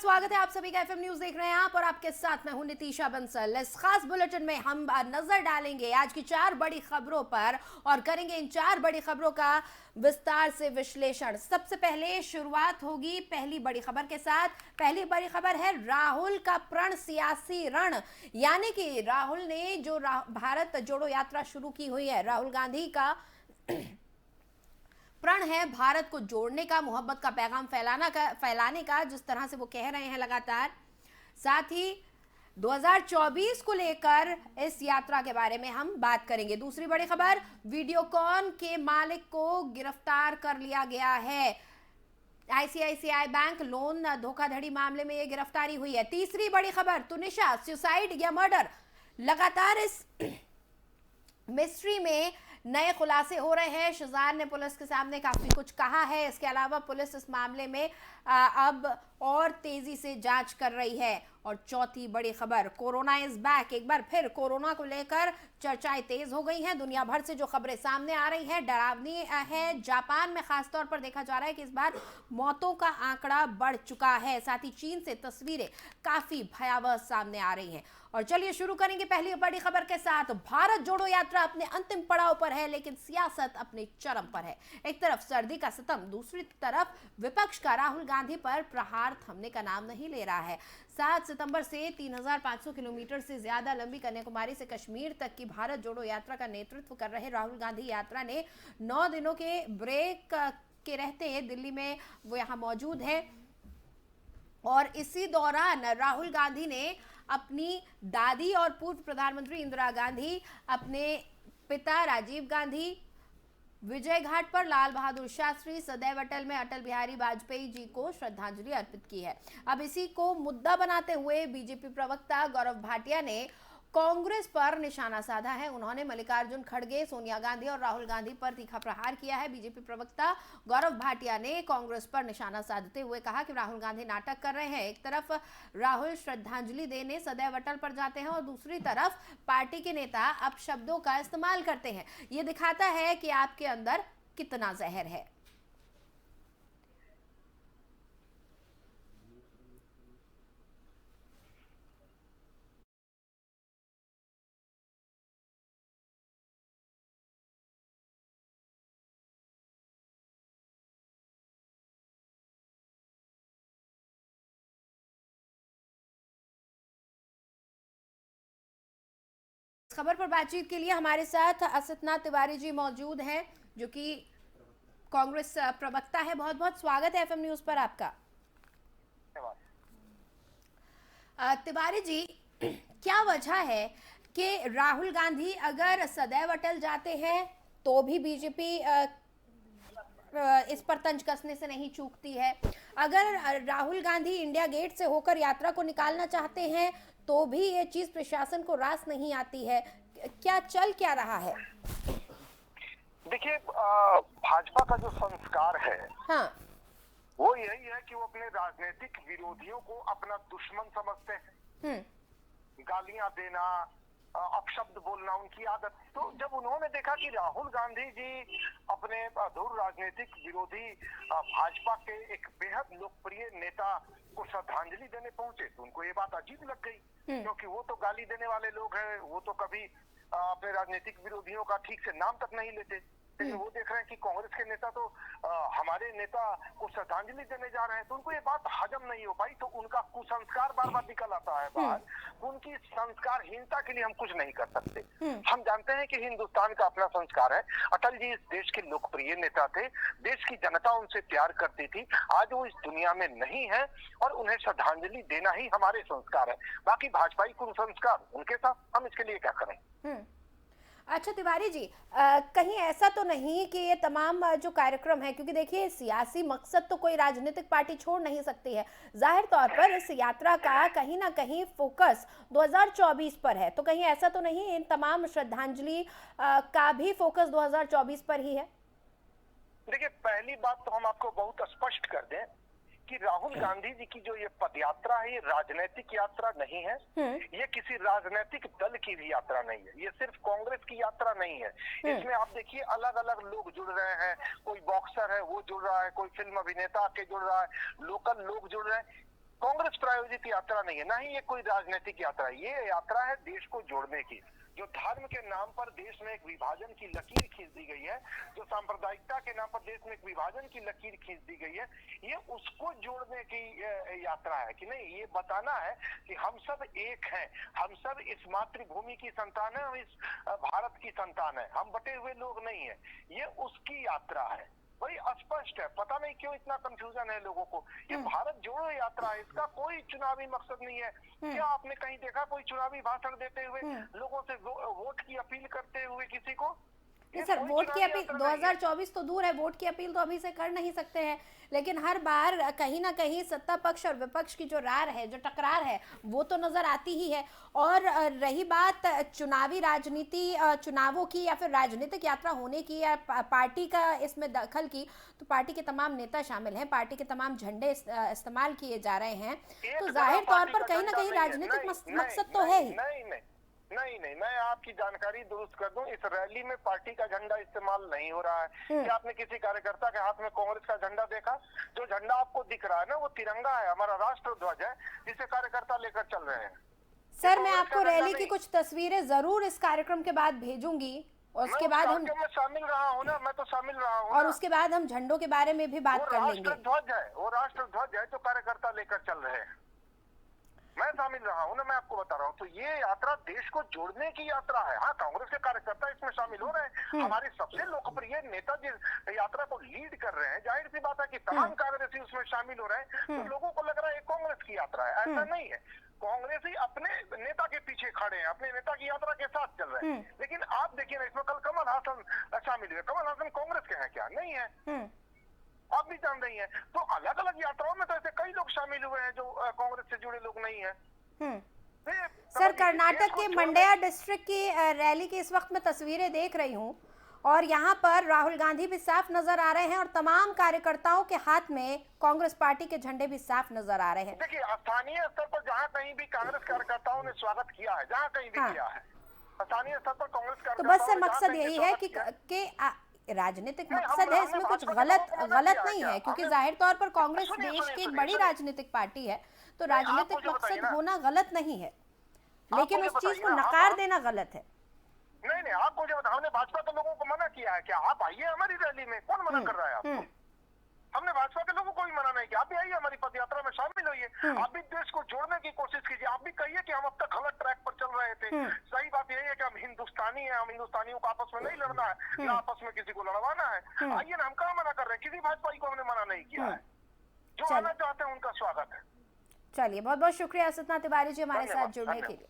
स्वागत है आप सभी का एफएम न्यूज देख रहे हैं आप और आपके साथ मैं हूं नितीशा बंसल। इस खास बुलेटिन में हम नजर डालेंगे आज की 4 बड़ी खबरों पर और करेंगे इन 4 बड़ी खबरों का विस्तार से विश्लेषण। सबसे पहले शुरुआत होगी पहली बड़ी खबर के साथ। पहली बड़ी खबर है राहुल का प्रण सियासी रण, यानी कि राहुल ने जो भारत जोड़ो यात्रा शुरू की हुई है, राहुल गांधी का प्रण है भारत को जोड़ने का, मोहब्बत का पैगाम फैलाने का, जिस तरह से वो कह रहे हैं लगातार। साथ ही 2024 को लेकर इस यात्रा के बारे में हम बात करेंगे। दूसरी बड़ी खबर, वीडियोकॉन के मालिक को गिरफ्तार कर लिया गया है। आईसीआईसीआई बैंक लोन धोखाधड़ी मामले में यह गिरफ्तारी हुई है। तीसरी बड़ी खबर, तुनिशा सुसाइड या मर्डर, लगातार इस मिस्ट्री में नए खुलासे हो रहे हैं। शहजाद ने पुलिस के सामने काफी कुछ कहा है। इसके अलावा पुलिस इस मामले में अब और तेजी से जांच कर रही है। और चौथी बड़ी खबर, कोरोना इज बैक, एक बार फिर कोरोना को लेकर चर्चाएं तेज हो गई हैं। दुनिया भर से जो खबरें सामने आ रही हैं डरावनी है। जापान में खासतौर पर देखा जा रहा है कि इस बार मौतों का आंकड़ा बढ़ चुका है। साथ ही चीन से तस्वीरें काफी भयावह सामने आ रही हैं। और चलिए शुरू करेंगे पहली बड़ी खबर के साथ। भारत जोड़ो यात्रा अपने अंतिम पड़ाव पर है, लेकिन सियासत अपने चरम पर है। एक तरफ सर्दी का सितम, दूसरी तरफ विपक्ष का राहुल गांधी पर प्रहार थमने का नाम नहीं ले रहा है। 7 सितंबर से 3500 किलोमीटर से ज्यादा लंबी कन्याकुमारी से कश्मीर तक की भारत जोड़ो यात्रा का नेतृत्व कर रहे राहुल गांधी यात्रा ने 9 दिनों के ब्रेक के रहते दिल्ली में वो यहाँ मौजूद है। और इसी दौरान राहुल गांधी ने अपनी दादी और पूर्व प्रधानमंत्री इंदिरा गांधी, अपने पिता राजीव गांधी, विजय घाट पर लाल बहादुर शास्त्री, सदैव अटल में अटल बिहारी वाजपेयी जी को श्रद्धांजलि अर्पित की है। अब इसी को मुद्दा बनाते हुए बीजेपी प्रवक्ता गौरव भाटिया ने कांग्रेस पर निशाना साधा है। उन्होंने मल्लिकार्जुन खड़गे, सोनिया गांधी और राहुल गांधी पर तीखा प्रहार किया है। बीजेपी प्रवक्ता गौरव भाटिया ने कांग्रेस पर निशाना साधते हुए कहा कि राहुल गांधी नाटक कर रहे हैं। एक तरफ राहुल श्रद्धांजलि देने सदैव अटल पर जाते हैं और दूसरी तरफ पार्टी के नेता अपशब्दों का इस्तेमाल करते हैं। ये दिखाता है कि आपके अंदर कितना जहर है। खबर पर बातचीत के लिए हमारे साथ असतनाथ तिवारी जी मौजूद हैं, जो कि कांग्रेस प्रवक्ता है। बहुत बहुत स्वागत है एफएम न्यूज पर आपका। तिवारी जी, क्या वजह है कि राहुल गांधी अगर सदैव अटल जाते हैं तो भी बीजेपी इस पर तंज कसने से नहीं चूकती है? अगर राहुल गांधी इंडिया गेट से होकर यात्रा को निकालना चाहते हैं तो भी ये चीज प्रशासन को रास नहीं आती है। क्या चल क्या रहा है? देखिए, भाजपा का जो संस्कार है, हाँ, वो यही है कि वो अपने राजनीतिक विरोधियों को अपना दुश्मन समझते हैं। गालियां देना, अपशब्द बोलना उनकी आदत। तो जब उन्होंने देखा कि राहुल गांधी जी अपने अधूर राजनीतिक विरोधी भाजपा के एक बेहद लोकप्रिय नेता को श्रद्धांजलि देने पहुंचे, तो उनको ये बात अजीब लग गई, क्योंकि वो तो गाली देने वाले लोग हैं, वो तो कभी अपने राजनीतिक विरोधियों का ठीक से नाम तक नहीं लेते। लेकिन वो देख रहे हैं कि कांग्रेस के नेता तो हमारे नेता को श्रद्धांजलि देने जा रहे हैं, तो उनको ये बात हजम नहीं हो पाई। तो उनका कुसंस्कार बार बार निकल आता है बाहर। उनकी संस्कारहीनता के लिए हम कुछ नहीं कर सकते। हम जानते हैं कि हिंदुस्तान का अपना संस्कार है। अटल जी इस देश के लोकप्रिय नेता थे, देश की जनता उनसे प्यार करती थी। आज वो इस दुनिया में नहीं है और उन्हें श्रद्धांजलि देना ही हमारे संस्कार है। बाकी भाजपाई कुसंस्कार उनके साथ, हम इसके लिए क्या करें? अच्छा तिवारी जी, कहीं ऐसा तो नहीं कि ये तमाम जो कार्यक्रम है, क्योंकि देखिए सियासी मकसद तो कोई राजनीतिक पार्टी छोड़ नहीं सकती है, जाहिर तौर पर इस यात्रा का कहीं ना कहीं फोकस 2024 पर है, तो कहीं ऐसा तो नहीं इन तमाम श्रद्धांजलि का भी फोकस 2024 पर ही है? देखिए, पहली बात तो हम आपको बहुत स्पष्ट कर दें कि राहुल गांधी जी की जो ये पदयात्रा है, ये राजनीतिक यात्रा नहीं है। ये किसी राजनीतिक दल की भी यात्रा नहीं है। ये सिर्फ कांग्रेस की यात्रा नहीं है। इसमें आप देखिए अलग अलग लोग जुड़ रहे हैं। कोई बॉक्सर है वो जुड़ रहा है, कोई फिल्म अभिनेता के जुड़ रहा है, लोकल लोग जुड़ रहे हैं। कांग्रेस प्रायोजित यात्रा नहीं है, ना ही ये कोई राजनीतिक यात्रा है। ये यात्रा है देश को जोड़ने की। जो धर्म के नाम पर देश में एक विभाजन की लकीर खींच दी गई है, जो सांप्रदायिकता के नाम पर देश में एक विभाजन की लकीर खींच दी गई है, ये उसको जोड़ने की यात्रा है कि नहीं, ये बताना है कि हम सब एक हैं, हम सब इस मातृभूमि की संतान है, हम इस भारत की संतान है, हम बटे हुए लोग नहीं है। ये उसकी यात्रा है, बड़ी स्पष्ट है। पता नहीं क्यों इतना कंफ्यूजन है लोगों को। ये भारत जोड़ो यात्रा है, इसका कोई चुनावी मकसद नहीं है। क्या आपने कहीं देखा कोई चुनावी भाषण देते हुए लोगों से वोट की अपील करते हुए किसी को? नहीं सर, वोट की अपील 2024 तो दूर है, वोट की अपील तो अभी से कर नहीं सकते हैं, लेकिन हर बार कहीं ना कहीं सत्ता पक्ष और विपक्ष की जो रार है, जो टकरार है, वो तो नजर आती ही है। और रही बात चुनावी राजनीति, चुनावों की या फिर राजनीतिक यात्रा होने की या पार्टी का इसमें दखल की, तो पार्टी के तमाम नेता शामिल हैं, पार्टी के तमाम झंडे इस्तेमाल किए जा रहे हैं, तो जाहिर तौर पर कहीं ना कहीं राजनीतिक मकसद तो है ही। नहीं, मैं आपकी जानकारी दुरुस्त कर दूं, इस रैली में पार्टी का झंडा इस्तेमाल नहीं हो रहा है। क्या आपने किसी कार्यकर्ता के हाथ में कांग्रेस का झंडा देखा? जो झंडा आपको दिख रहा है ना, वो तिरंगा है, हमारा राष्ट्र ध्वज है, जिसे कार्यकर्ता लेकर चल रहे हैं। सर, मैं आपको रैली की कुछ तस्वीरें जरूर इस कार्यक्रम के बाद भेजूंगी, और उसके बाद हम शामिल रहा हूँ ना, मैं तो शामिल रहा हूँ, और उसके बाद हम झंडों के बारे में भी बात कर लेंगे। वो राष्ट्र ध्वज है जो कार्यकर्ता लेकर चल रहे हैं, मैं शामिल रहा हूँ ना, मैं आपको बता रहा हूँ। तो ये यात्रा देश को जोड़ने की यात्रा है। हाँ, कांग्रेस के कार्यकर्ता इसमें शामिल हो रहे हैं, हमारे सबसे लोकप्रिय नेता जिस यात्रा को लीड कर रहे हैं, जाहिर सी बात है कि तमाम कांग्रेसी उसमें शामिल हो रहे हैं, तो लोगों को लग रहा है कांग्रेस की यात्रा है। ऐसा नहीं है, कांग्रेसी अपने नेता के पीछे खड़े हैं, अपने नेता की यात्रा के साथ चल रहे हैं। लेकिन आप देखिए ना, इसमें कल कमल हासन शामिल हुए। कमल हासन कांग्रेस के हैं क्या? नहीं है, आप भी जान रही हैं। तो अलग अलग यात्राओं में तो ऐसे कई लोग शामिल हुए हैं जो कांग्रेस से जुड़े लोग नहीं हैं। सर, कर्नाटक के मंड्या डिस्ट्रिक्ट की रैली की इस वक्त मैं तस्वीरें देख रही हूं, और यहाँ पर राहुल गांधी भी साफ नजर आ रहे हैं, और तमाम कार्यकर्ताओं के हाथ में कांग्रेस पार्टी के झंडे भी साफ नजर आ रहे हैं। देखिए, स्थानीय स्तर पर जहाँ कहीं भी कांग्रेस कार्यकर्ताओं ने स्वागत किया है, जहाँ कहीं भी किया है, स्थानीय स्तर पर कांग्रेस तो बस सर, मकसद यही है कि राजनीतिक मकसद है, इसमें कुछ गलत नहीं है, क्योंकि जाहिर तौर पर कांग्रेस देश की एक बड़ी राजनीतिक पार्टी है, तो राजनीतिक मकसद होना गलत नहीं है, लेकिन उस चीज को नकार देना गलत है। नहीं, आपको जो हमने भाजपा के लोगों को मना किया है क्या? आप आइए हमारी रैली में, कौन मना कर रहा है आपको? हमने भाजपा के लोगों को भी मना नहीं किया, आप भी आइए हमारी पद यात्रा में शामिल होइए, आप भी देश को जोड़ने की कोशिश कीजिए। आप भी कहिए कि हम अब तक गलत ट्रैक पर चल रहे थे। सही बात यही है कि हम हिंदुस्तानी हैं, हम हिंदुस्तानियों को आपस में नहीं लड़ना है, ना आपस में किसी को लड़वाना है। आइए ना, हम कहाँ मना कर रहे हैं? किसी भाजपाई को हमने मना नहीं किया है। जो आना चाहते हैं उनका स्वागत है। चलिए, बहुत बहुत शुक्रिया सतना तिवारी जी हमारे साथ जुड़ने के लिए।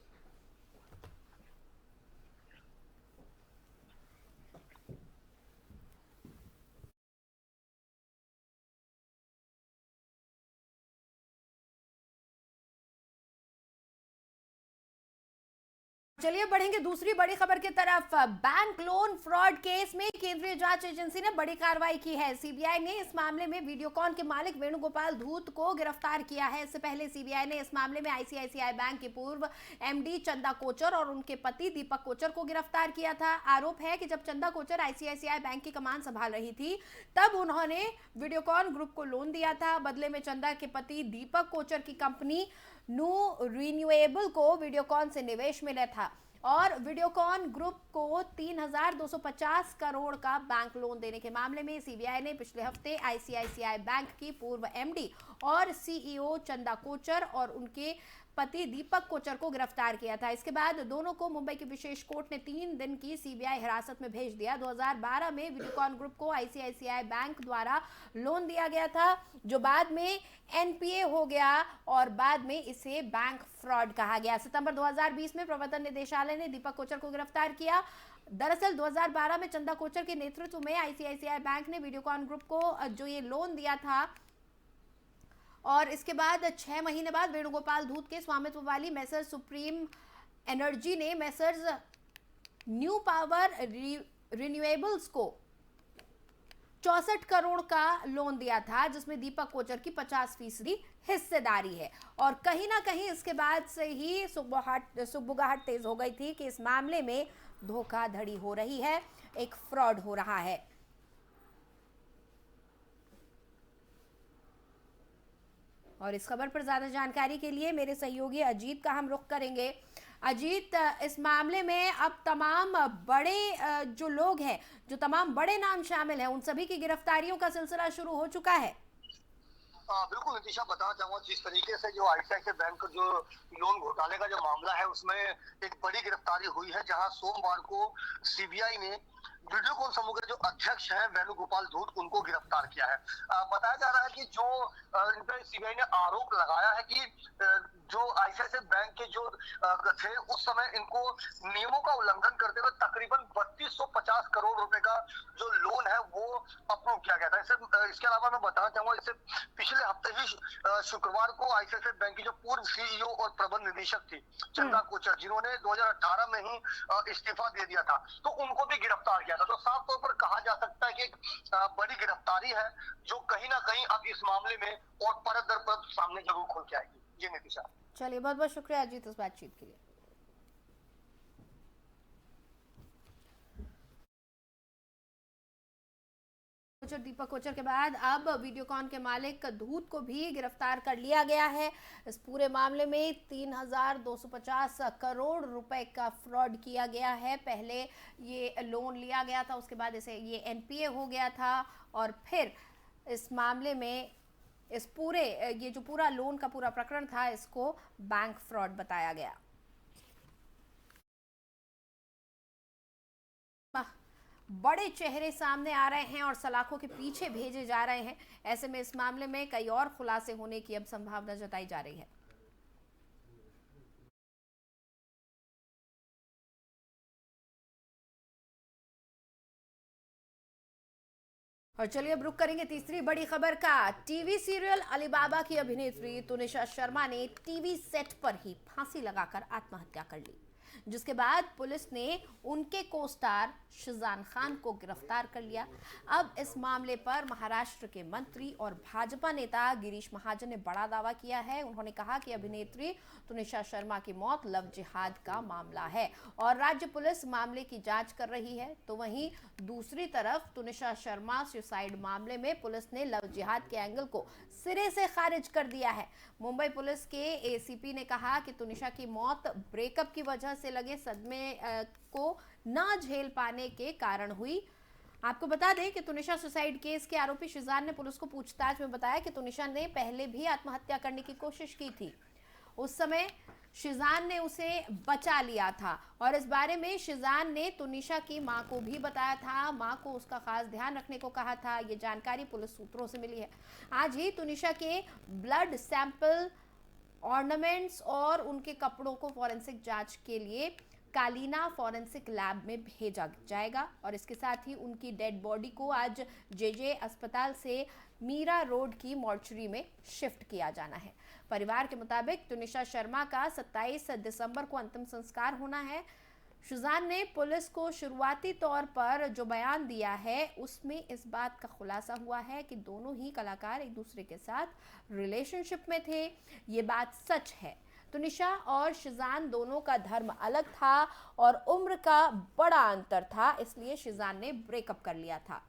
चलिए बढ़ेंगे दूसरी बड़ी खबर की तरफ। बैंक लोन फ्रॉड केस में केंद्रीय जांच एजेंसी ने बड़ी कार्रवाई की है। सीबीआई ने इस मामले में वीडियोकॉन के मालिक वेणुगोपाल धूत को गिरफ्तार किया है। इससे पहले सीबीआई ने इस मामले में आईसीआईसीआई बैंक के पूर्व एमडी चंदा कोचर और उनके पति दीपक कोचर को गिरफ्तार किया था। आरोप है कि जब चंदा कोचर आईसीआईसीआई बैंक की कमान संभाल रही थी, तब उन्होंने वीडियोकॉन ग्रुप को लोन दिया था। बदले में चंदा के पति दीपक कोचर की कंपनी न्यू रिन्यूएबल को वीडियोकॉन से निवेश मिला था, और वीडियोकॉन ग्रुप को 3,250 करोड़ का बैंक लोन देने के मामले में सीबीआई ने पिछले हफ्ते आईसीआईसीआई बैंक की पूर्व एमडी और सीईओ चंदा कोचर और उनके पति दीपक कोचर को गिरफ्तार किया था। इसके बाद दोनों को मुंबई की विशेष कोर्ट ने 3 दिन की सीबीआई हिरासत में भेज दिया। 2012 में वीडियोकॉन ग्रुप को आईसीआईसीआई बैंक द्वारा लोन दिया गया था, जो बाद में एनपीए हो गया और बाद में इसे बैंक फ्रॉड कहा गया। सितंबर 2020 में प्रवर्तन निदेशालय ने दीपक कोचर को गिरफ्तार किया। दरअसल 2012 में चंदा कोचर के नेतृत्व में आईसीआईसीआई बैंक ने वीडियोकॉन ग्रुप को जो ये लोन दिया था, और इसके बाद 6 महीने बाद वेणुगोपाल धूत के स्वामित्व वाली मेसर्स सुप्रीम एनर्जी ने मेसर्स न्यू पावर रिन्यूएबल्स को 64 करोड़ का लोन दिया था, जिसमें दीपक कोचर की 50% हिस्सेदारी है। और कहीं ना कहीं इसके बाद से ही सुगबुगाहट तेज हो गई थी कि इस मामले में धोखाधड़ी हो रही है, एक फ्रॉड हो रहा है। और इस खबर पर ज्यादा जानकारी के लिए मेरे सहयोगी अजीत का हम रुख करेंगे। अजीत, इस मामले में अब तमाम बड़े जो लोग हैं, जो तमाम बड़े नाम शामिल हैं, उन सभी की गिरफ्तारियों का सिलसिला शुरू हो चुका है। बिल्कुल नितिशा, बताना चाहूंगा जिस तरीके से जो आईसीआईसीआई बैंक जो लोन घोटाले का जो मामला है उसमें एक बड़ी गिरफ्तारी हुई है, जहां सोमवार को सीबीआई ने वीडियोकॉन समूह के जो अध्यक्ष हैं वेणुगोपाल धूत उनको गिरफ्तार किया है। बताया जा रहा है कि जो इन पर सीबीआई ने आरोप लगाया है कि जो आईसीआईसीआई बैंक के जो थे उस समय इनको नियमों का उल्लंघन करते हुए तकरीबन 3250 करोड़ रुपए का जो लोन है वो अप्रूव किया गया था। इसके अलावा मैं बताना चाहूंगा, इससे पिछले हफ्ते ही शुक्रवार को आईसीआईसीआई बैंक की जो पूर्व सीईओ और प्रबंध निदेशक थी चंदा कोचर, जिन्होंने 2018 में ही इस्तीफा दे दिया था, तो उनको भी गिरफ्तार किया था। तो साफ तौर पर कहा जा सकता है कि एक बड़ी गिरफ्तारी है जो कहीं ना कहीं अब इस मामले में और परत दर परत सामने जरूर खुल के आएगी। जी नितिशा। चलिए, बहुत बहुत शुक्रिया अजीत इस बातचीत के लिए। दीपक कोचर के बाद अब वीडियोकॉन के मालिक धूत को भी गिरफ्तार कर लिया गया है। इस पूरे मामले में 3250 करोड़ रुपए का फ्रॉड किया गया है। पहले ये लोन लिया गया था, उसके बाद इसे ये एनपीए हो गया था, और फिर इस मामले में इस पूरे ये जो पूरा लोन का पूरा प्रकरण था इसको बैंक फ्रॉड बताया गया। बड़े चेहरे सामने आ रहे हैं और सलाखों के पीछे भेजे जा रहे हैं। ऐसे में इस मामले में कई और खुलासे होने की अब संभावना जताई जा रही है। और चलिए अब रुक करेंगे तीसरी बड़ी खबर का। टीवी सीरियल अलीबाबा की अभिनेत्री तुनिशा शर्मा ने टीवी सेट पर ही फांसी लगाकर आत्महत्या कर ली, जिसके बाद पुलिस ने उनके को स्टार शिजान खान को गिरफ्तार कर लिया। अब इस मामले पर महाराष्ट्र के मंत्री और भाजपा नेता गिरीश महाजन ने बड़ा दावा किया है। उन्होंने कहा कि अभिनेत्री तुनिशा शर्मा की मौत लव जिहाद का मामला है और राज्य पुलिस मामले की जांच कर रही है। तो वहीं दूसरी तरफ तुनिशा शर्मा सुसाइड मामले में पुलिस ने लव जिहाद के एंगल को सिरे से खारिज कर दिया है। मुंबई पुलिस के एसीपी ने कहा कि तुनिशा की मौत ब्रेकअप की वजह से लगे सदमे को ना झेल पाने के कारण हुई। आपको बता दें कि तुनिशा सुसाइड केस के आरोपी शिजान ने पुलिस को पूछताछ में बताया कि तुनिशा ने पहले भी आत्महत्या करने की कोशिश की थी। उस समय शिजान ने उसे बचा लिया था और इस बारे में शिजान ने तुनिशा की मां को भी बताया था। मां को उसका खास ध्यान रखने को कहा था। ये जानकारी पुलिस सूत्रों से मिली है। आज ही तुनिशा के ब्लड सैंपल, ऑर्नामेंट्स और उनके कपड़ों को फॉरेंसिक जांच के लिए कालीना फॉरेंसिक लैब में भेजा जाएगा और इसके साथ ही उनकी डेड बॉडी को आज जेजे अस्पताल से मीरा रोड की मॉर्चरी में शिफ्ट किया जाना है। परिवार के मुताबिक तुनिशा शर्मा का 27 दिसंबर को अंतिम संस्कार होना है। शिजान ने पुलिस को शुरुआती तौर पर जो बयान दिया है उसमें इस बात का खुलासा हुआ है कि दोनों ही कलाकार एक दूसरे के साथ रिलेशनशिप में थे। ये बात सच है। तुनिशा और शिजान दोनों का धर्म अलग था और उम्र का बड़ा अंतर था, इसलिए शिजान ने ब्रेकअप कर लिया था।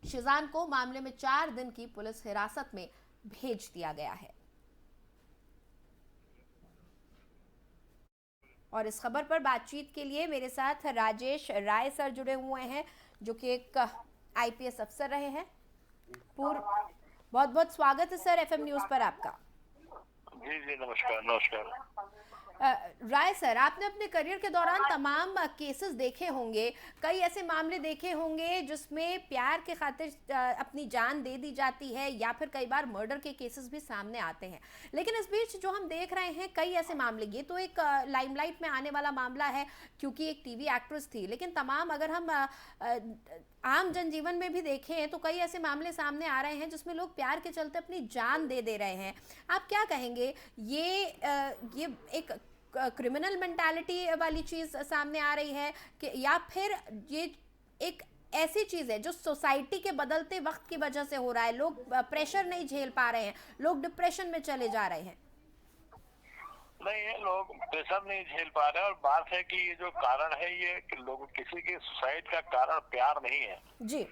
शिजान को मामले में 4 दिन की पुलिस हिरासत में भेज दिया गया है। और इस खबर पर बातचीत के लिए मेरे साथ राजेश राय सर जुड़े हुए हैं, जो कि एक आईपीएस अफसर रहे हैं। बहुत बहुत स्वागत है सर एफएम न्यूज पर आपका। जी जी नमस्कार। नमस्कार राय सर, आपने अपने करियर के दौरान तमाम केसेस देखे होंगे, कई ऐसे मामले देखे होंगे जिसमें प्यार के खातिर अपनी जान दे दी जाती है या फिर कई बार मर्डर के केसेस भी सामने आते हैं। लेकिन इस बीच जो हम देख रहे हैं कई ऐसे मामले, ये तो एक लाइमलाइट में आने वाला मामला है क्योंकि एक टीवी एक्ट्रेस थी, लेकिन तमाम अगर हम आम जनजीवन में भी देखें तो कई ऐसे मामले सामने आ रहे हैं जिसमें लोग प्यार के चलते अपनी जान दे रहे हैं। आप क्या कहेंगे, ये एक क्रिमिनल मेंटालिटी वाली चीज सामने आ रही है कि या फिर ये एक ऐसी चीज है जो सोसाइटी के बदलते वक्त की वजह से हो रहा है? लोग प्रेशर नहीं झेल पा रहे हैं, लोग डिप्रेशन में चले जा रहे हैं। नहीं है, लोग प्रेशर नहीं झेल पा रहे हैं और बात है कि ये जो कारण है ये कि लोग किसी के सुसाइड का कारण प्यार नहीं है जी।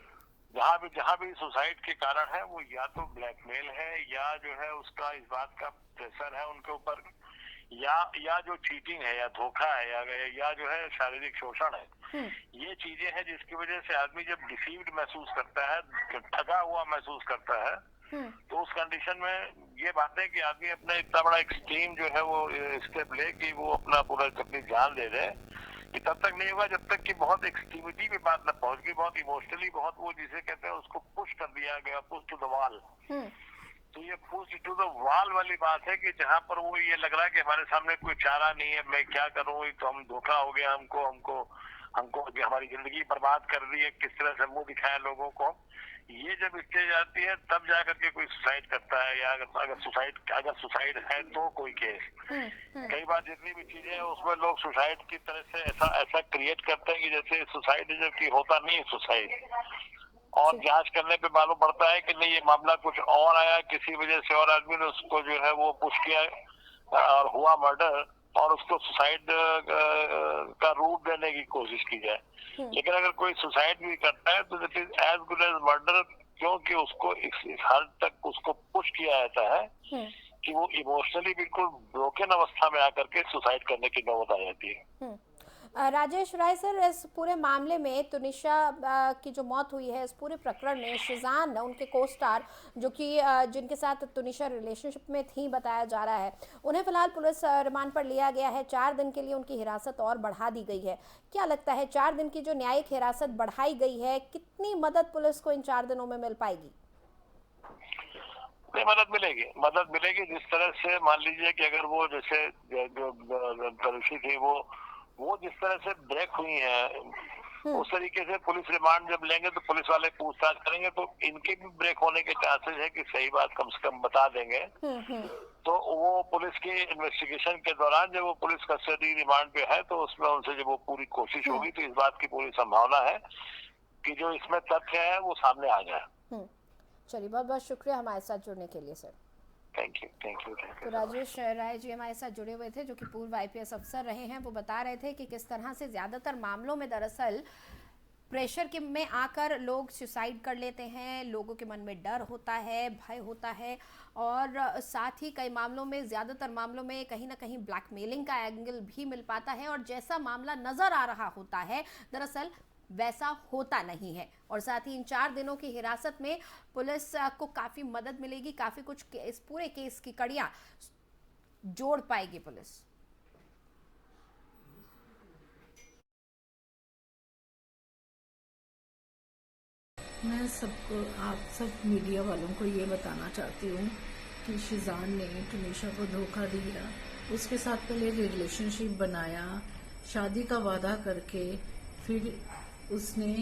जहाँ भी सुसाइड के कारण है वो या तो ब्लैकमेल है या जो है उसका इस बात का प्रेशर है उनके ऊपर, या जो चीटिंग है या धोखा है या जो है शारीरिक शोषण है। ये चीजें हैं जिसकी वजह से आदमी जब डिसीव्ड महसूस करता है, ठगा हुआ महसूस करता है, तो उस कंडीशन में ये बात है कि आदमी अपना इतना बड़ा एक्सट्रीम जो है वो स्टेप ले कि वो अपनी जान दे दे, कि तब तक नहीं होगा जब तक कि बहुत एक्सट्रीमिटी पे बात न पहुंच गई, बहुत इमोशनली बहुत वो जिसे कहते हैं उसको पुश कर दिया गया, पुश टू द वॉल। तो ये पुश टू द वॉल वाली बात है कि जहां पर वो ये लग रहा है कि हमारे सामने कोई चारा नहीं है, मैं क्या करूं, तो हम धोखा हो गया, हमको हमारी जिंदगी बर्बाद कर दी है, किस तरह से मुंह दिखाया लोगों को। ये जब स्टेज आती है तब जाकर के कोई सुसाइड करता है, या अगर सुसाइड है तो कोई केस। कई बार जितनी भी चीजें हैं उसमें लोग सुसाइड की तरह से ऐसा क्रिएट करते हैं कि जैसे सुसाइड जबकि होता नहीं है सुसाइड, और जांच करने पे मालूम पड़ता है कि नहीं ये मामला कुछ और आया, किसी वजह से और आदमी ने उसको जो है वो पुश किया और हुआ मर्डर, और उसको सुसाइड का रूप देने की कोशिश की जाए। लेकिन अगर कोई सुसाइड भी करता है तो that is as good as murder, क्योंकि उसको इस हद तक उसको पुश किया जाता है कि वो इमोशनली बिल्कुल ब्रोकन अवस्था में आकर के सुसाइड करने की नौबत आ जाती है। राजेश राय सर, इस पूरे मामले में तुनिशा की जो मौत हुई है, इस पूरे प्रकरण में शिजान उनके को स्टार जो कि जिनके साथ तुनिशा रिलेशनशिप में थी बताया जा रहा है, उन्हें फिलहाल पुलिस रिमांड पर लिया गया है। 4 दिन के लिए उनकी हिरासत और बढ़ा दी गई है। क्या लगता है 4 दिन की जो न्यायिक हिरासत बढ़ाई गई है, कितनी मदद पुलिस को इन 4 दिनों में मिल पाएगी? नहीं, मदद मिलेगी जिस तरह से मान लीजिए कि अगर वो जैसे जो तरुषी थी वो जिस तरह से ब्रेक हुई है उस तरीके से पुलिस रिमांड जब लेंगे तो पुलिस वाले पूछताछ करेंगे तो इनके भी ब्रेक होने के चांसेस है कि सही बात कम से कम बता देंगे। तो वो पुलिस की इन्वेस्टिगेशन के दौरान जब वो पुलिस कस्टडी रिमांड पे है तो उसमें उनसे जब वो पूरी कोशिश होगी तो इस बात की पूरी संभावना है कि जो इसमें तथ्य है वो सामने आ जाए। चलिए, बहुत बहुत शुक्रिया हमारे साथ जुड़ने के लिए सर। Thank you. तो राजेश राय जी हमारे साथ जुड़े हुए थे, जो कि पूर्व IPS अफसर रहे हैं। वो बता रहे थे कि किस तरह से ज़्यादातर मामलों में दरअसल प्रेशर के में आकर लोग सुसाइड कर लेते हैं, लोगों के मन में डर होता है, भय होता है, और साथ ही कई मामलों में, ज़्यादातर मामलों में कहीं ना कहीं ब्लैकमेलिंग का एंगल भी मिल पाता है, और जैसा मामला नज़र आ रहा होता है दरअसल वैसा होता नहीं है। और साथ ही इन 4 दिनों की हिरासत में पुलिस को काफ़ी मदद मिलेगी, काफ़ी कुछ इस पूरे केस की कड़ियाँ जोड़ पाएगी पुलिस। मैं सबको, आप सब मीडिया वालों को ये बताना चाहती हूँ कि शिजान ने तुनिशा को धोखा दिया, उसके साथ पहले रिलेशनशिप बनाया, शादी का वादा करके फिर उसने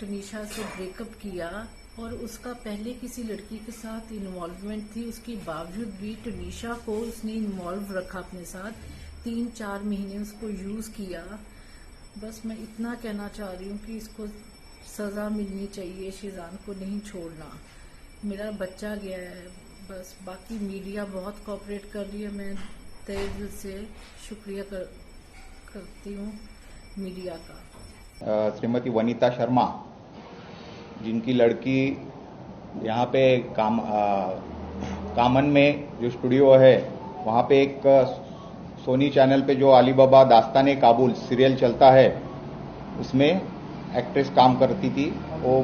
तुनिशा से ब्रेकअप किया, और उसका पहले किसी लड़की के साथ इन्वॉल्वमेंट थी, उसके बावजूद भी तुनिशा को उसने इन्वॉल्व रखा अपने साथ, 3-4 महीने उसको यूज किया। बस मैं इतना कहना चाह रही हूँ कि इसको सजा मिलनी चाहिए, शिजान को नहीं छोड़ना। मेरा बच्चा गया है बस, बाकी मीडिया बहुत कोऑपरेट कर रही है। मैं तहे दिल से शुक्रिया करती हूँ मीडिया का। श्रीमती वनीता शर्मा, जिनकी लड़की यहाँ पे कामन में जो स्टूडियो है वहाँ पे एक सोनी चैनल पे जो अली बाबा दास्ताने काबुल सीरियल चलता है उसमें एक्ट्रेस काम करती थी, वो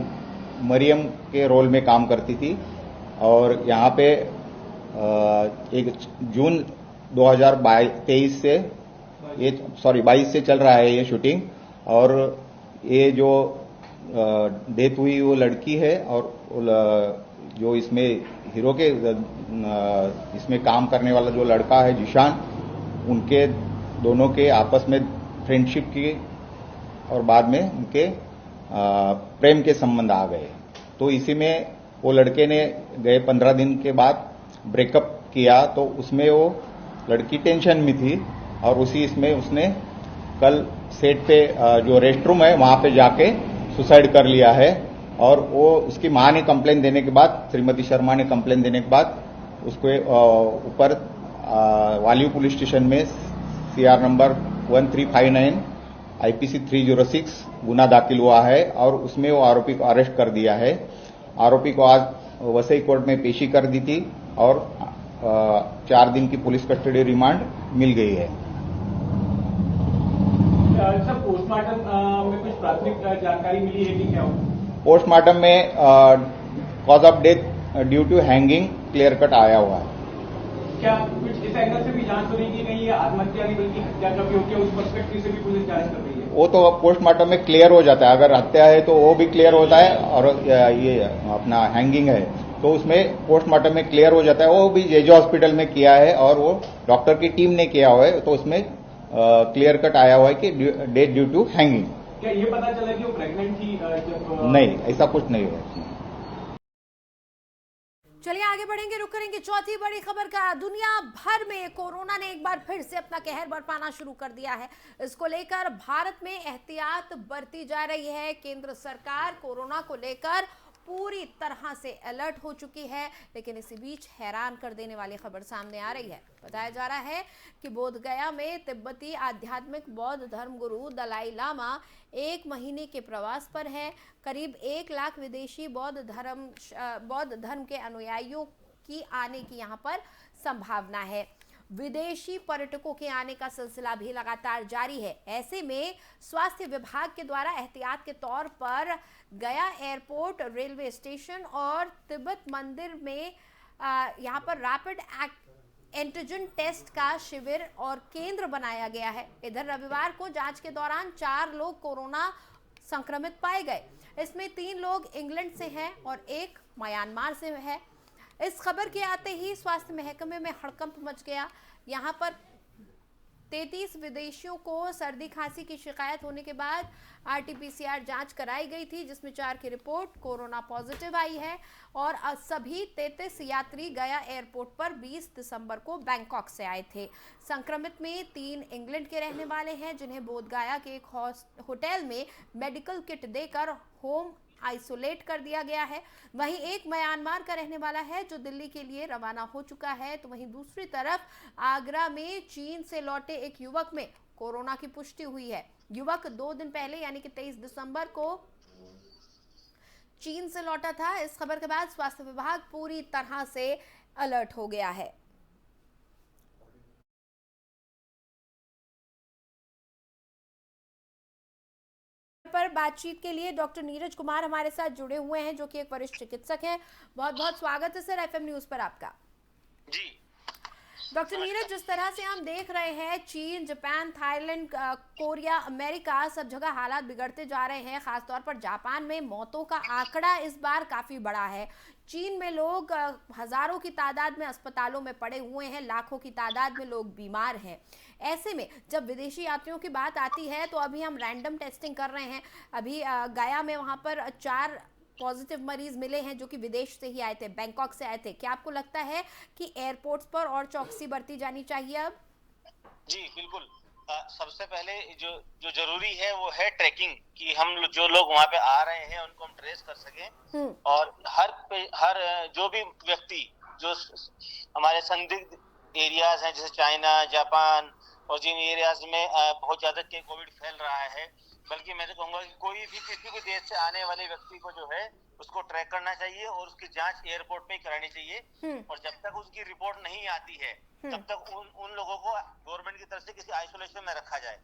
मरियम के रोल में काम करती थी। और यहाँ पे 1 जून 2023 से 22 से चल रहा है ये शूटिंग, और ये जो डेथ हुई वो लड़की है, और जो इसमें हीरो के इसमें काम करने वाला जो लड़का है जिशान, उनके दोनों के आपस में फ्रेंडशिप की और बाद में उनके प्रेम के संबंध आ गए। तो इसी में वो लड़के ने गए 15 दिन के बाद ब्रेकअप किया, तो उसमें वो लड़की टेंशन में थी, और उसी इसमें उसने कल सेट पे जो रेस्ट रूम है वहां पे जाके सुसाइड कर लिया है। और वो उसकी मां ने कंप्लेन देने के बाद, श्रीमती शर्मा ने कंप्लेन देने के बाद उसको ऊपर वालियो पुलिस स्टेशन में CR नंबर 1359 IPC 306 गुना दाखिल हुआ है और उसमें वो आरोपी को अरेस्ट कर दिया है। आरोपी को आज वसई कोर्ट में पेशी कर दी थी और 4 दिन की पुलिस कस्टडी रिमांड मिल गई है। सर, पोस्टमार्टम में कुछ प्राथमिक जानकारी मिली है कि क्या? पोस्टमार्टम में cause of death due to hanging clear cut आया हुआ है। क्या कुछ इस एंगल से भी जांच हो रही कि कहीं ये आत्महत्या नहीं बल्कि हत्या का भी हो गया, उस पर्सपेक्टिव से भी पुलिस जांच कर रही है? वो तो पोस्टमार्टम में क्लियर हो जाता है, अगर हत्या है तो वो भी क्लियर होता है और ये अपना हैंगिंग है तो उसमें पोस्टमार्टम में क्लियर हो जाता है। वो भी जेजे हॉस्पिटल में किया है और वो डॉक्टर की टीम ने किया हुआ है, तो उसमें क्लियर कट आया हुआ है कि डेथ ड्यू टू हैंगिंग। क्या ये पता चला कि वो प्रेग्नेंट थी जब? नहीं, ऐसा कुछ नहीं है। चलिए आगे बढ़ेंगे, रुक करेंगे चौथी बड़ी खबर का। दुनिया भर में कोरोना ने एक बार फिर से अपना कहर बरपाना शुरू कर दिया है। इसको लेकर भारत में एहतियात बरती जा रही है। केंद्र सरकार कोरोना को लेकर पूरी तरह से अलर्ट हो चुकी है, लेकिन इसी बीच हैरान कर देने वाली खबर सामने आ रही है। बताया जा रहा है कि बोधगया में तिब्बती आध्यात्मिक बौद्ध धर्मगुरु दलाई लामा 1 महीने के प्रवास पर है। करीब 1 लाख विदेशी बौद्ध धर्म के अनुयायियों की आने की यहाँ पर संभावना है। विदेशी पर्यटकों के आने का सिलसिला भी लगातार जारी है। ऐसे में स्वास्थ्य विभाग के द्वारा एहतियात के तौर पर गया एयरपोर्ट, रेलवे स्टेशन और तिब्बत मंदिर में यहाँ पर रैपिड एंटीजन टेस्ट का शिविर और केंद्र बनाया गया है। इधर रविवार को जांच के दौरान 4 लोग कोरोना संक्रमित पाए गए। इसमें 3 लोग इंग्लैंड से हैं और 1 म्यांमार से है। इस खबर के आते ही स्वास्थ्य महकमे में हड़कंप मच गया। यहाँ पर 33 विदेशियों को सर्दी खांसी की शिकायत होने के बाद RT-PCR जांच कराई गई थी, जिसमें 4 की रिपोर्ट कोरोना पॉजिटिव आई है और सभी 33 यात्री गया एयरपोर्ट पर 20 दिसंबर को बैंकॉक से आए थे। संक्रमित में 3 इंग्लैंड के रहने वाले हैं, जिन्हें बोधगया के एक होटल में मेडिकल किट देकर होम आइसोलेट कर दिया गया है। वहीं 1 म्यांमार का रहने वाला है जो दिल्ली के लिए रवाना हो चुका है। तो वहीं दूसरी तरफ आगरा में चीन से लौटे एक युवक में कोरोना की पुष्टि हुई है। युवक 2 दिन पहले यानी कि 23 दिसंबर को चीन से लौटा था। इस खबर के बाद स्वास्थ्य विभाग पूरी तरह से अलर्ट हो गया है। पर बातचीत के लिए डॉक्टर नीरज कुमार हमारे साथ जुड़े हुए हैं, जो कि एक वरिष्ठ चिकित्सक हैं। बहुत बहुत स्वागत है सर FM न्यूज पर आपका। जी डॉक्टर नीरज, जिस तरह से हम देख रहे हैं चीन, जापान, थाईलैंड, कोरिया, अमेरिका, सब जगह हालात बिगड़ते जा रहे हैं। खासतौर पर जापान में मौतों का आंकड़ा इस बार काफी बड़ा है। चीन में लोग हजारों की तादाद में अस्पतालों में पड़े हुए हैं, लाखों की तादाद में लोग बीमार हैं। ऐसे में जब विदेशी यात्रियों की बात आती है तो अभी हम रैंडम टेस्टिंग कर रहे हैं। अभी गया में वहां पर 4 पॉजिटिव मरीज मिले हैं जो कि विदेश से ही आए थे, बैंकॉक से आए थे। क्या आपको लगता है कि एयरपोर्ट्स पर और चौकसी बरती जानी चाहिए अब? जी बिल्कुल। सबसे पहले जो जरूरी है वो है ट्रैकिंग, कि हम जो लोग वहाँ पे आ रहे हैं उनको हम ट्रेस कर सकें और हर जो भी व्यक्ति जो हमारे संदिग्ध एरियाज हैं जैसे चाइना, जापान और जिन एरियाज में बहुत ज्यादा कोविड फैल रहा है, बल्कि मैं तो कहूंगा कि कोई भी किसी भी देश से आने वाले व्यक्ति को जो है उसको ट्रैक करना चाहिए और उसकी जांच एयरपोर्ट पे ही करानी चाहिए। और जब तक उसकी रिपोर्ट नहीं आती है तब तक उन लोगों को गवर्नमेंट की तरफ से किसी आइसोलेशन में रखा जाए।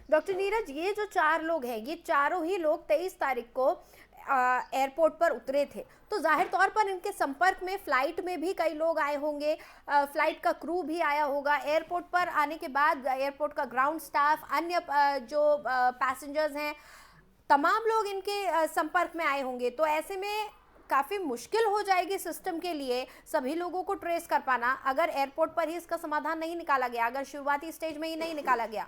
डॉक्टर नीरज, ये जो 4 लोग हैं, ये चारों ही लोग 23 तारीख को एयरपोर्ट पर उतरे थे, तो जाहिर तौर पर इनके संपर्क में फ्लाइट में भी कई लोग आए होंगे, फ्लाइट का क्रू भी आया होगा। एयरपोर्ट पर आने के बाद एयरपोर्ट का ग्राउंड स्टाफ, अन्य जो पैसेंजर्स हैं, तमाम लोग इनके संपर्क में आए होंगे। तो ऐसे में काफी मुश्किल हो जाएगी सिस्टम के लिए सभी लोगों को ट्रेस कर पाना, अगर एयरपोर्ट पर ही इसका समाधान नहीं निकाला गया, अगर शुरुआती स्टेज में ही नहीं निकाला गया।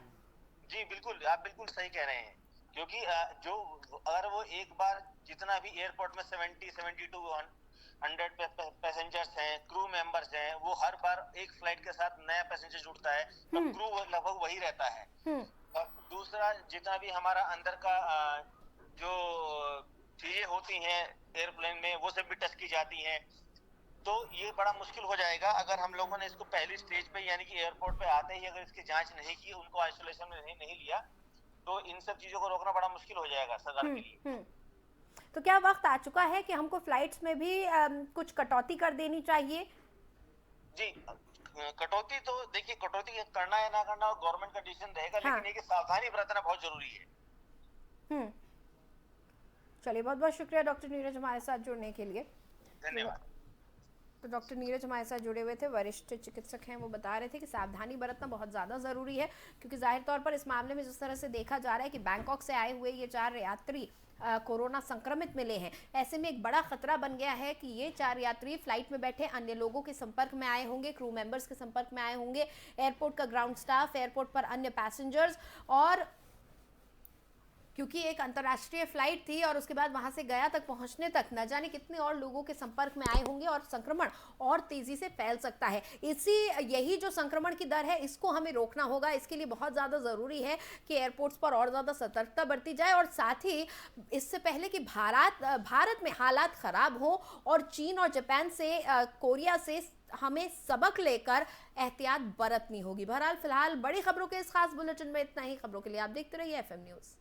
जी बिल्कुल, आप बिल्कुल सही कह रहे हैं, क्योंकि जो अगर वो एक बार जितना भी एयरपोर्ट में 70-72-100 पैसेंजर्स हैं, क्रू मेंबर्स हैं, वो हर बार एक फ्लाइट के साथ नया पैसेंजर जुड़ता है तो क्रू लगभग वही रहता है। और दूसरा, जितना भी हमारा अंदर का जो चीजें होती हैं एयरप्लेन में वो सब भी टेस्ट की जाती हैं। तो ये बड़ा मुश्किल हो जाएगा अगर हम लोगों ने इसको पहली स्टेज पे यानी कि एयरपोर्ट पे आते ही अगर इसकी जांच नहीं की, उनको आइसोलेशन में नहीं लिया, तो इन सब चीजों को रोकना बड़ा मुश्किल हो जाएगा सरकार के लिए। तो क्या वक्त आ चुका है कि हमको फ्लाइट्स में भी कुछ कटौती कर देनी चाहिए? जी, कटौती तो देखिए, कटौती करना या ना करना गवर्नमेंट का डिसीजन रहेगा, लेकिन ये सावधानी बरतना बहुत जरूरी है। चलिए, बहुत बहुत शुक्रिया डॉक्टर नीरज हमारे साथ जुड़ने के लिए। धन्यवाद। तो डॉक्टर नीरज हमारे साथ जुड़े हुए थे, वरिष्ठ चिकित्सक हैं। वो बता रहे थे कि सावधानी बरतना बहुत ज़्यादा ज़रूरी है, क्योंकि जाहिर तौर पर इस मामले में जिस तरह से देखा जा रहा है कि बैंकॉक से आए हुए ये 4 यात्री कोरोना संक्रमित मिले हैं, ऐसे में एक बड़ा खतरा बन गया है कि ये 4 यात्री फ्लाइट में बैठे अन्य लोगों के संपर्क में आए होंगे, क्रू मेंबर्स के संपर्क में आए होंगे, एयरपोर्ट का ग्राउंड स्टाफ, एयरपोर्ट पर अन्य पैसेंजर्स, और क्योंकि एक अंतर्राष्ट्रीय फ्लाइट थी और उसके बाद वहां से गया तक पहुंचने तक न जाने कितने और लोगों के संपर्क में आए होंगे और संक्रमण और तेजी से फैल सकता है। यही जो संक्रमण की दर है, इसको हमें रोकना होगा। इसके लिए बहुत ज़्यादा ज़रूरी है कि एयरपोर्ट्स पर और ज़्यादा सतर्कता बरती जाए, और साथ ही इससे पहले कि भारत में हालात ख़राब हो और चीन और जापान से, कोरिया से हमें सबक लेकर एहतियात बरतनी होगी। बहरहाल फिलहाल बड़ी खबरों के इस खास बुलेटिन में इतना ही। खबरों के लिए आप देखते रहिए FM न्यूज़।